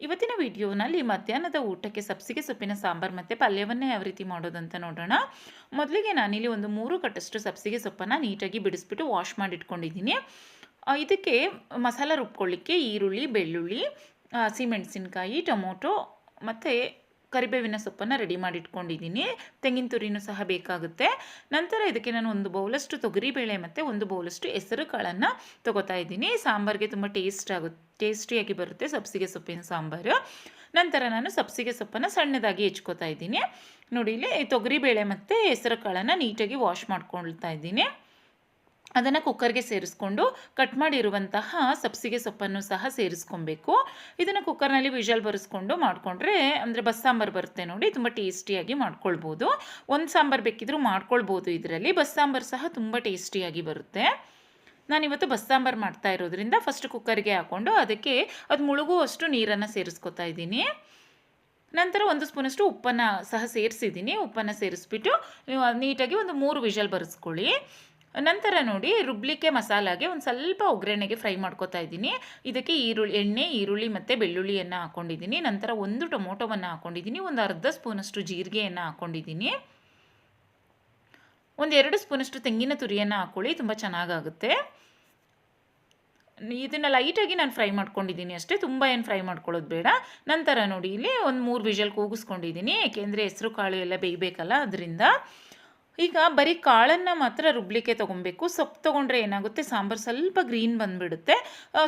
ಇವತ್ತಿನ ವಿಡಿಯೋನಲ್ಲಿ ಮಧ್ಯಾಹ್ನದ ಊಟಕ್ಕೆ ಸಬ್ಸಿಗೆ ಸೊಪ್ಪಿನ ಸಾಂಬಾರು ಮತ್ತು ಪಲ್ಯವನ್ನೇ ಯಾವ ರೀತಿ ಮಾಡೋದಂತ ನೋಡೋಣ. ಮೊದಲಿಗೆ ನಾನಿಲ್ಲಿ ಒಂದು 3 ಕಟ್ಟಷ್ಟು ಸಬ್ಸಿಗೆ ಸೊಪ್ಪನ್ನು ನೀಟಾಗಿ ಬಿಡಿಸ್ಬಿಟ್ಟು ವಾಶ್ ಮಾಡಿ ಇಟ್ಕೊಂಡಿದ್ದೀನಿ. ಇದಕ್ಕೆ ಮಸಾಲ ರುಬ್ಕೊಳ್ಳಿಕ್ಕೆ ಈರುಳ್ಳಿ, ಬೆಳ್ಳುಳ್ಳಿ, ಹಸಿಮೆಣಸಿನ್ಕಾಯಿ, ಟೊಮೊಟೊ ಮತ್ತು ಕರಿಬೇವಿನ ಸೊಪ್ಪನ್ನು ರೆಡಿ ಮಾಡಿ ಇಟ್ಕೊಂಡಿದ್ದೀನಿ. ತೆಂಗಿನ ತುರಿನೂ ಸಹ ಬೇಕಾಗುತ್ತೆ. ನಂತರ ಇದಕ್ಕೆ ನಾನು ಒಂದು ಬೌಲಷ್ಟು ತೊಗರಿಬೇಳೆ ಮತ್ತು ಒಂದು ಬೌಲಷ್ಟು ಹೆಸರು ಕಾಳನ್ನು ತೊಗೋತಾ ಇದ್ದೀನಿ. ಸಾಂಬಾರಿಗೆ ತುಂಬ ಟೇಸ್ಟಿಯಾಗಿ ಬರುತ್ತೆ ಸಬ್ಸಿಗೆ ಸೊಪ್ಪಿನ ಸಾಂಬಾರು. ನಂತರ ನಾನು ಸಬ್ಸಿಗೆ ಸೊಪ್ಪನ್ನು ಸಣ್ಣದಾಗಿ ಹೆಚ್ಕೋತಾ ಇದ್ದೀನಿ. ನೋಡಿ, ಇಲ್ಲಿ ತೊಗರಿಬೇಳೆ ಮತ್ತು ಹೆಸರು ಕಾಳನ್ನು ನೀಟಾಗಿ ವಾಶ್ ಮಾಡ್ಕೊಳ್ತಾ ಇದ್ದೀನಿ. ಅದನ್ನು ಕುಕ್ಕರ್ಗೆ ಸೇರಿಸ್ಕೊಂಡು ಕಟ್ ಮಾಡಿರುವಂತಹ ಸಬ್ಸಿಗೆ ಸೊಪ್ಪನ್ನು ಸಹ ಸೇರಿಸ್ಕೊಬೇಕು. ಇದನ್ನು ಕುಕ್ಕರ್ನಲ್ಲಿ ವಿಷಲ್ ಬರೆಸ್ಕೊಂಡು ಮಾಡಿಕೊಂಡ್ರೆ ಅಂದರೆ ಬಸ್ಸಾಂಬಾರು ಬರುತ್ತೆ ನೋಡಿ, ತುಂಬ ಟೇಸ್ಟಿಯಾಗಿ ಮಾಡ್ಕೊಳ್ಬೋದು. ಒಂದು ಸಾಂಬಾರು ಬೇಕಿದ್ರೂ ಮಾಡ್ಕೊಳ್ಬೋದು. ಇದರಲ್ಲಿ ಬಸ್ಸಾಂಬಾರು ಸಹ ತುಂಬ ಟೇಸ್ಟಿಯಾಗಿ ಬರುತ್ತೆ. ನಾನಿವತ್ತು ಬಸ್ಸಾಂಬಾರು ಮಾಡ್ತಾ ಇರೋದ್ರಿಂದ ಫಸ್ಟ್ ಕುಕ್ಕರ್ಗೆ ಹಾಕ್ಕೊಂಡು ಅದಕ್ಕೆ ಅದು ಮುಳುಗುವಷ್ಟು ನೀರನ್ನು ಸೇರಿಸ್ಕೊತಾ ಇದ್ದೀನಿ. ನಂತರ 1 ಸ್ಪೂನಷ್ಟು ಉಪ್ಪನ್ನು ಸಹ ಸೇರಿಸಿದ್ದೀನಿ. ಉಪ್ಪನ್ನು ಸೇರಿಸ್ಬಿಟ್ಟು ನೀಟಾಗಿ ಒಂದು 3 ವಿಷಲ್ ಬರೆಸ್ಕೊಳ್ಳಿ. ನಂತರ ನೋಡಿ, ರುಬ್ಲಿಕ್ಕೆ ಮಸಾಲಾಗೆ ಒಂದು ಸ್ವಲ್ಪ ಒಗ್ಗರಣೆಗೆ ಫ್ರೈ ಮಾಡ್ಕೊತಾ ಇದ್ದೀನಿ. ಇದಕ್ಕೆ ಎಣ್ಣೆ, ಈರುಳ್ಳಿ ಮತ್ತು ಬೆಳ್ಳುಳ್ಳಿಯನ್ನು ಹಾಕ್ಕೊಂಡಿದ್ದೀನಿ. ನಂತರ 1 ಟೊಮೊಟೊವನ್ನು ಹಾಕ್ಕೊಂಡಿದ್ದೀನಿ. ಒಂದು ಅರ್ಧ ಸ್ಪೂನಷ್ಟು ಜೀರಿಗೆಯನ್ನು ಹಾಕ್ಕೊಂಡಿದ್ದೀನಿ. ಒಂದು 2 ಸ್ಪೂನಷ್ಟು ತೆಂಗಿನ ತುರಿಯನ್ನು ಹಾಕ್ಕೊಳ್ಳಿ, ತುಂಬ ಚೆನ್ನಾಗಾಗುತ್ತೆ. ಇದನ್ನು ಲೈಟಾಗಿ ನಾನು ಫ್ರೈ ಮಾಡ್ಕೊಂಡಿದ್ದೀನಿ ಅಷ್ಟೇ, ತುಂಬ ಏನು ಫ್ರೈ ಮಾಡ್ಕೊಳ್ಳೋದು ಬೇಡ. ನಂತರ ನೋಡಿ, ಇಲ್ಲಿ ಒಂದು 3 ವಿಷಲ್ ಕೂಗಿಸ್ಕೊಂಡಿದ್ದೀನಿ, ಏಕೆಂದರೆ ಹೆಸರು ಕಾಳು ಎಲ್ಲ ಬೇಯಬೇಕಲ್ಲ, ಅದರಿಂದ. ಈಗ ಬರೀ ಕಾಳನ್ನು ಮಾತ್ರ ರುಬ್ಲಿಕ್ಕೆ ತೊಗೊಬೇಕು. ಸೊಪ್ಪು ತೊಗೊಂಡ್ರೆ ಏನಾಗುತ್ತೆ, ಸಾಂಬಾರು ಸ್ವಲ್ಪ ಗ್ರೀನ್ ಬಂದುಬಿಡುತ್ತೆ.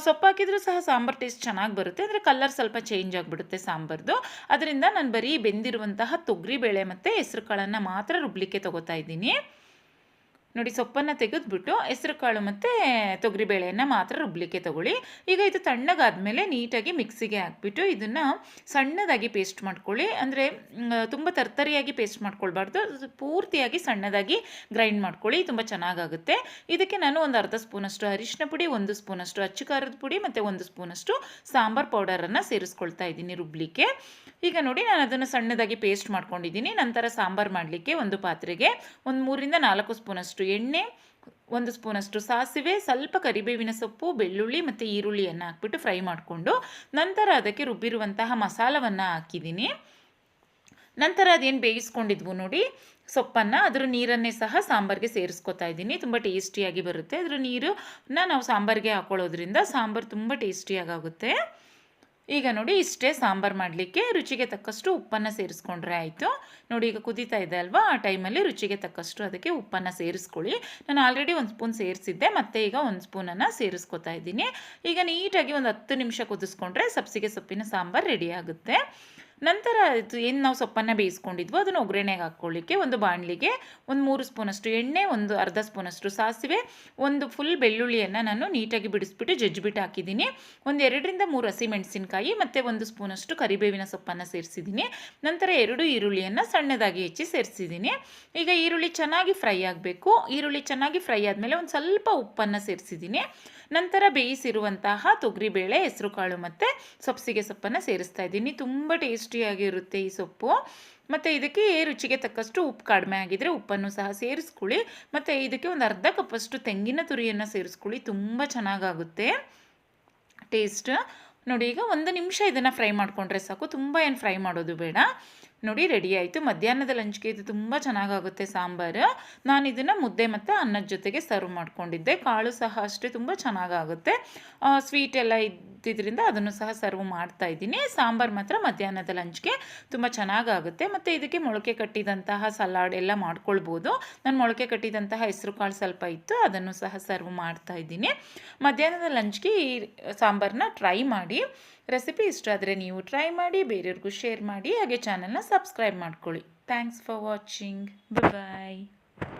ಸೊಪ್ಪು ಹಾಕಿದರೂ ಸಹ ಸಾಂಬಾರು ಟೇಸ್ಟ್ ಚೆನ್ನಾಗಿ ಬರುತ್ತೆ, ಅಂದರೆ ಕಲರ್ ಸ್ವಲ್ಪ ಚೇಂಜ್ ಆಗಿಬಿಡುತ್ತೆ ಸಾಂಬಾರ್ದು. ಅದರಿಂದ ನಾನು ಬರೀ ಬೆಂದಿರುವಂತಹ ತೊಗರಿಬೇಳೆ ಮತ್ತು ಹೆಸರು ಕಾಳನ್ನು ಮಾತ್ರ ರುಬ್ಲಿಕ್ಕೆ ತೊಗೋತಾ ಇದ್ದೀನಿ. ನೋಡಿ, ಸೊಪ್ಪನ್ನು ತೆಗೆದುಬಿಟ್ಟು ಹೆಸರು ಕಾಳು ಮತ್ತು ತೊಗರಿಬೇಳೆಯನ್ನು ಮಾತ್ರ ರುಬ್ಲಿಕ್ಕೆ ತೊಗೊಳ್ಳಿ. ಈಗ ಇದು ತಣ್ಣಗಾದಮೇಲೆ ನೀಟಾಗಿ ಮಿಕ್ಸಿಗೆ ಹಾಕ್ಬಿಟ್ಟು ಇದನ್ನು ಸಣ್ಣದಾಗಿ ಪೇಸ್ಟ್ ಮಾಡ್ಕೊಳ್ಳಿ. ಅಂದರೆ ತುಂಬ ತರ್ತರಿಯಾಗಿ ಪೇಸ್ಟ್ ಮಾಡ್ಕೊಳ್ಬಾರ್ದು, ಪೂರ್ತಿಯಾಗಿ ಸಣ್ಣದಾಗಿ ಗ್ರೈಂಡ್ ಮಾಡ್ಕೊಳ್ಳಿ, ತುಂಬ ಚೆನ್ನಾಗಾಗುತ್ತೆ. ಇದಕ್ಕೆ ನಾನು ಒಂದು ಅರ್ಧ ಸ್ಪೂನಷ್ಟು ಅರಿಶಿನ ಪುಡಿ, 1 ಸ್ಪೂನಷ್ಟು ಅಚ್ಚು ಖಾರದ ಪುಡಿ ಮತ್ತು 1 ಸ್ಪೂನಷ್ಟು ಸಾಂಬಾರು ಪೌಡರನ್ನು ಸೇರಿಸ್ಕೊಳ್ತಾ ಇದ್ದೀನಿ ರುಬ್ಲಿಕ್ಕೆ. ಈಗ ನೋಡಿ, ನಾನು ಅದನ್ನು ಸಣ್ಣದಾಗಿ ಪೇಸ್ಟ್ ಮಾಡ್ಕೊಂಡಿದ್ದೀನಿ. ನಂತರ ಸಾಂಬಾರು ಮಾಡಲಿಕ್ಕೆ ಒಂದು ಪಾತ್ರೆಗೆ ಒಂದು 3 ರಿಂದ 4 ಸ್ಪೂನಷ್ಟು ಎಣ್ಣೆ, 1 ಸ್ಪೂನಷ್ಟು ಸಾಸಿವೆ, ಸ್ವಲ್ಪ ಕರಿಬೇವಿನ ಸೊಪ್ಪು, ಬೆಳ್ಳುಳ್ಳಿ ಮತ್ತು ಈರುಳ್ಳಿಯನ್ನು ಹಾಕ್ಬಿಟ್ಟು ಫ್ರೈ ಮಾಡಿಕೊಂಡು ನಂತರ ಅದಕ್ಕೆ ರುಬ್ಬಿರುವಂತಹ ಮಸಾಲವನ್ನು ಹಾಕಿದ್ದೀನಿ. ನಂತರ ಅದೇನು ಬೇಯಿಸ್ಕೊಂಡಿದ್ವು ನೋಡಿ ಸೊಪ್ಪನ್ನು, ಅದರ ನೀರನ್ನೇ ಸಹ ಸಾಂಬಾರಿಗೆ ಸೇರಿಸ್ಕೊತಾ ಇದ್ದೀನಿ. ತುಂಬ ಟೇಸ್ಟಿಯಾಗಿ ಬರುತ್ತೆ. ಅದರ ನೀರನ್ನು ನಾವು ಸಾಂಬಾರಿಗೆ ಹಾಕೊಳ್ಳೋದ್ರಿಂದ ಸಾಂಬಾರು ತುಂಬ ಟೇಸ್ಟಿಯಾಗುತ್ತೆ. ಈಗ ನೋಡಿ, ಇಷ್ಟೇ ಸಾಂಬಾರು ಮಾಡಲಿಕ್ಕೆ. ರುಚಿಗೆ ತಕ್ಕಷ್ಟು ಉಪ್ಪನ್ನು ಸೇರಿಸ್ಕೊಂಡ್ರೆ ಆಯಿತು. ನೋಡಿ, ಈಗ ಕುದೀತಾ ಇದೆ ಅಲ್ವಾ, ಆ ಟೈಮಲ್ಲಿ ರುಚಿಗೆ ತಕ್ಕಷ್ಟು ಅದಕ್ಕೆ ಉಪ್ಪನ್ನು ಸೇರಿಸ್ಕೊಳ್ಳಿ. ನಾನು ಆಲ್ರೆಡಿ 1 ಸ್ಪೂನ್ ಸೇರಿಸಿದ್ದೆ, ಮತ್ತು ಈಗ 1 ಸ್ಪೂನನ್ನು ಸೇರಿಸ್ಕೊತಾ ಇದ್ದೀನಿ. ಈಗ ನೀಟಾಗಿ ಒಂದು 10 ನಿಮಿಷ ಕುದಿಸ್ಕೊಂಡ್ರೆ ಸಬ್ಸಿಗೆ ಸೊಪ್ಪಿನ ಸಾಂಬಾರು ರೆಡಿ ಆಗುತ್ತೆ. ನಂತರ ಇದು ಏನು ನಾವು ಸೊಪ್ಪನ್ನು ಬೇಯಿಸ್ಕೊಂಡಿದ್ವೋ ಅದನ್ನು ಒಗ್ಗರಣೆಗೆ ಹಾಕ್ಕೊಳ್ಳಿಕ್ಕೆ ಒಂದು ಬಾಣಲಿಗೆ ಒಂದು 3 ಸ್ಪೂನಷ್ಟು ಎಣ್ಣೆ, ಒಂದು ಅರ್ಧ ಸ್ಪೂನಷ್ಟು ಸಾಸಿವೆ, ಒಂದು ಫುಲ್ ಬೆಳ್ಳುಳ್ಳಿಯನ್ನು ನಾನು ನೀಟಾಗಿ ಬಿಡಿಸ್ಬಿಟ್ಟು ಜಜ್ಜಿಬಿಟ್ಟು ಹಾಕಿದ್ದೀನಿ. ಒಂದು 2 ರಿಂದ 3 ಹಸಿಮೆಣಸಿನ್ಕಾಯಿ ಮತ್ತು 1 ಸ್ಪೂನಷ್ಟು ಕರಿಬೇವಿನ ಸೊಪ್ಪನ್ನು ಸೇರಿಸಿದ್ದೀನಿ. ನಂತರ 2 ಈರುಳ್ಳಿಯನ್ನು ಸಣ್ಣದಾಗಿ ಹೆಚ್ಚಿ ಸೇರಿಸಿದ್ದೀನಿ. ಈಗ ಈರುಳ್ಳಿ ಚೆನ್ನಾಗಿ ಫ್ರೈ ಆಗಬೇಕು. ಈರುಳ್ಳಿ ಚೆನ್ನಾಗಿ ಫ್ರೈ ಆದಮೇಲೆ ಒಂದು ಸ್ವಲ್ಪ ಉಪ್ಪನ್ನು ಸೇರಿಸಿದ್ದೀನಿ. ನಂತರ ಬೇಯಿಸಿರುವಂತಹ ತೊಗರಿಬೇಳೆ, ಹೆಸರುಕಾಳು ಮತ್ತು ಸಬ್ಸಿಗೆ ಸೊಪ್ಪನ್ನು ಸೇರಿಸ್ತಾ ಇದ್ದೀನಿ. ತುಂಬ ಟೇಸ್ಟಿಯಾಗಿರುತ್ತೆ ಈ ಸೊಪ್ಪು. ಮತ್ತು ಇದಕ್ಕೆ ರುಚಿಗೆ ತಕ್ಕಷ್ಟು ಉಪ್ಪು ಕಡಿಮೆ ಆಗಿದ್ದರೆ ಉಪ್ಪನ್ನು ಸಹ ಸೇರಿಸ್ಕೊಳ್ಳಿ. ಮತ್ತು ಇದಕ್ಕೆ ಒಂದು ಅರ್ಧ ಕಪ್ಪಷ್ಟು ತೆಂಗಿನ ತುರಿಯನ್ನು ಸೇರಿಸ್ಕೊಳ್ಳಿ, ತುಂಬ ಚೆನ್ನಾಗಾಗುತ್ತೆ ಟೇಸ್ಟ್. ನೋಡಿ, ಈಗ 1 ನಿಮಿಷ ಇದನ್ನು ಫ್ರೈ ಮಾಡಿಕೊಂಡ್ರೆ ಸಾಕು, ತುಂಬ ಏನು ಫ್ರೈ ಮಾಡೋದು ಬೇಡ. ನೋಡಿ, ರೆಡಿ ಆಯಿತು. ಮಧ್ಯಾಹ್ನದ ಲಂಚ್ಗೆ ಇದು ತುಂಬ ಚೆನ್ನಾಗಾಗುತ್ತೆ ಸಾಂಬಾರು. ನಾನು ಇದನ್ನು ಮುದ್ದೆ ಮತ್ತು ಅನ್ನದ ಜೊತೆಗೆ ಸರ್ವ್ ಮಾಡ್ಕೊಂಡಿದ್ದೆ. ಕಾಳು ಸಹ ಅಷ್ಟೇ ತುಂಬ ಚೆನ್ನಾಗಾಗುತ್ತೆ. ಸ್ವೀಟ್ ಎಲ್ಲ ಇದ್ದಿದ್ದರಿಂದ ಅದನ್ನು ಸಹ ಸರ್ವ್ ಮಾಡ್ತಾ ಇದ್ದೀನಿ. ಸಾಂಬಾರು ಮಾತ್ರ ಮಧ್ಯಾಹ್ನದ ಲಂಚ್ಗೆ ತುಂಬ ಚೆನ್ನಾಗಾಗುತ್ತೆ. ಮತ್ತು ಇದಕ್ಕೆ ಮೊಳಕೆ ಕಟ್ಟಿದಂತಹ ಸಲಾಡ್ ಎಲ್ಲ ಮಾಡ್ಕೊಳ್ಬೋದು. ನಾನು ಮೊಳಕೆ ಕಟ್ಟಿದಂತಹ ಹೆಸರು ಕಾಳು ಸ್ವಲ್ಪ ಇತ್ತು, ಅದನ್ನು ಸಹ ಸರ್ವ್ ಮಾಡ್ತಾ ಇದ್ದೀನಿ. ಮಧ್ಯಾಹ್ನದ ಲಂಚ್ಗೆ ಈ ಸಾಂಬಾರನ್ನ ಟ್ರೈ ಮಾಡಿ. ರೆಸಿಪಿ ಇಷ್ಟ ಆದರೆ ನೀವು ಟ್ರೈ ಮಾಡಿ, ಬೇರೆಯವ್ರಿಗೂ ಶೇರ್ ಮಾಡಿ, ಹಾಗೆ ಚಾನಲ್ನ ಸಬ್ಸ್ಕ್ರೈಬ್ ಮಾಡ್ಕೊಳ್ಳಿ. Thanks for watching. ಬಾಯ್.